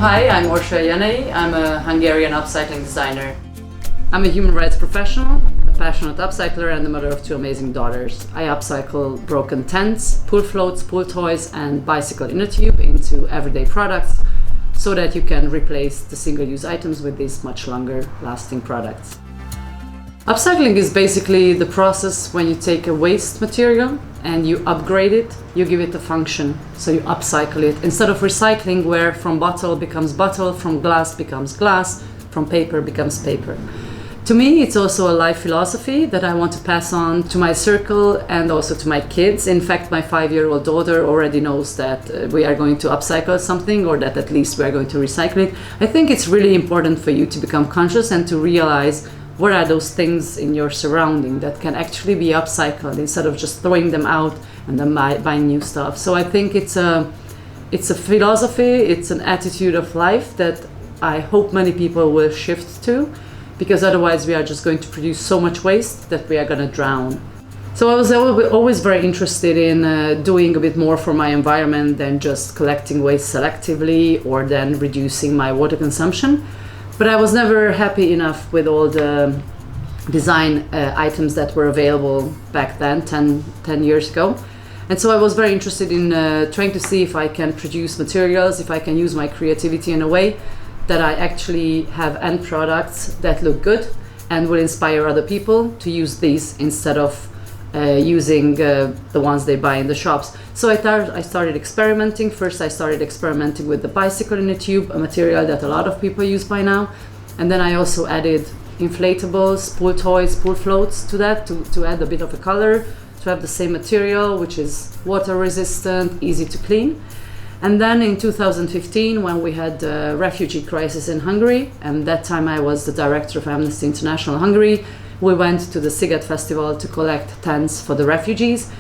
Hi, I'm Ursuslupus. I'm a Hungarian upcycling designer. I'm a human rights professional, a passionate upcycler, and the mother of two amazing daughters. I upcycle broken tents, pool floats, pool toys, and bicycle inner tube into everyday products so that you can replace the single-use items with these much longer lasting products. Upcycling is basically the process when you take a waste material and you upgrade it, you give it a function, so you upcycle it. Instead of recycling, where from bottle becomes bottle, from glass becomes glass, from paper becomes paper. To me, it's also a life philosophy that I want to pass on to my circle and also to my kids. In fact, my 5-year-old daughter already knows that we are going to upcycle something, or that at least we are going to recycle it. I think it's really important for you to become conscious and to realize what are those things in your surrounding that can actually be upcycled instead of just throwing them out and then buying new stuff. So I think it's a philosophy, it's an attitude of life that I hope many people will shift to, because otherwise we are just going to produce so much waste that we are going to drown. So I was always very interested in doing a bit more for my environment than just collecting waste selectively or then reducing my water consumption. But I was never happy enough with all the design items that were available back then, 10 years ago. And so I was very interested in trying to see if I can produce materials, if I can use my creativity in a way that I actually have end products that look good and will inspire other people to use these instead of using the ones they buy in the shops. So I started experimenting. First I started experimenting with the bicycle inner tube, a material that a lot of people use by now. And then I also added inflatables, pool toys, pool floats to that to add a bit of a color, to have the same material, which is water resistant, easy to clean. And then in 2015, when we had the refugee crisis in Hungary, and that time I was the director of Amnesty International Hungary, we went to the Sziget Festival to collect tents for the refugees.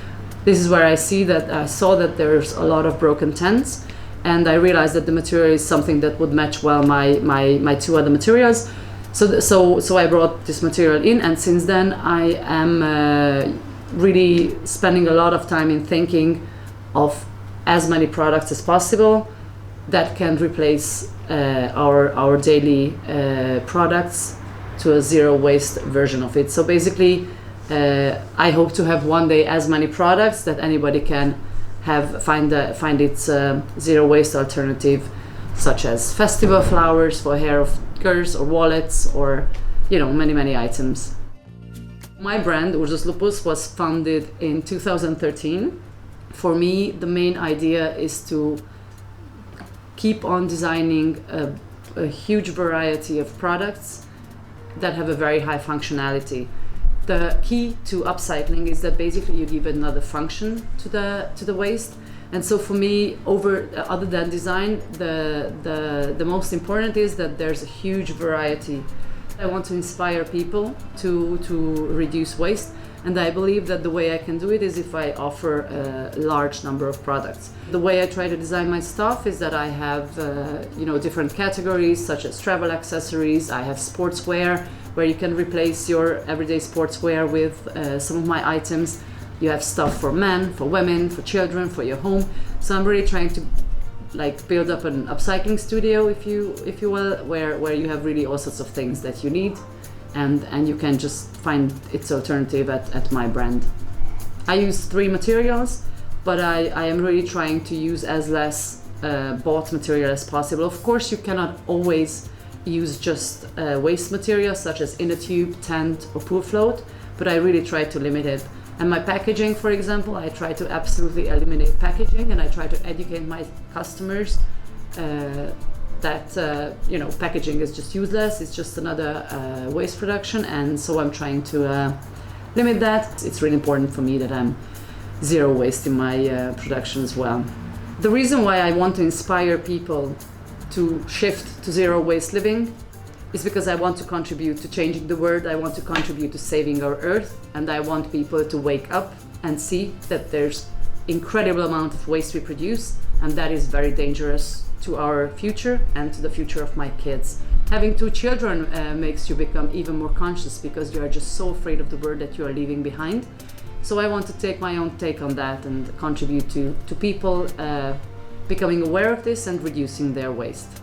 This is where I saw that there's a lot of broken tents, and I realized that the material is something that would match well my two other materials. So I brought this material in, and since then I am really spending a lot of time in thinking of as many products as possible that can replace our daily products to a zero waste version of it. So basically, I hope to have one day as many products that anybody can find its zero waste alternative, such as festival flowers for hair of girls, or wallets, or many items. My brand Ursuslupus was founded in 2013. For me, the main idea is to keep on designing a huge variety of products that have a very high functionality. The key to upcycling is that basically you give another function to the waste. And so for me, other than design, the most important is that there's a huge variety. I want to inspire people to reduce waste, and I believe that the way I can do it is if I offer a large number of products. The way I try to design my stuff is that I have different categories, such as travel accessories. I have sportswear, where you can replace your everyday sportswear with some of my items. You have stuff for men, for women, for children, for your home. So I'm really trying to build up an upcycling studio, if you will, where you have really all sorts of things that you need, and you can just find its alternative at my brand. I use 3 materials, but I am really trying to use as less bought material as possible. Of course, you cannot always use just waste material such as inner tube, tent, or pool float, but I really try to limit it. And my packaging, for example, I try to absolutely eliminate packaging, and I try to educate my customers that packaging is just useless. It's just another waste production, and so I'm trying to limit that. It's really important for me that I'm zero waste in my production as well. The reason why I want to inspire people to shift to zero waste living is because I want to contribute to changing the world. I want to contribute to saving our earth, and I want people to wake up and see that there's incredible amount of waste we produce, and that is very dangerous to our future and to the future of my kids. Having 2 children makes you become even more conscious, because you are just so afraid of the world that you are leaving behind. So I want to take my own take on that and contribute to people becoming aware of this and reducing their waste.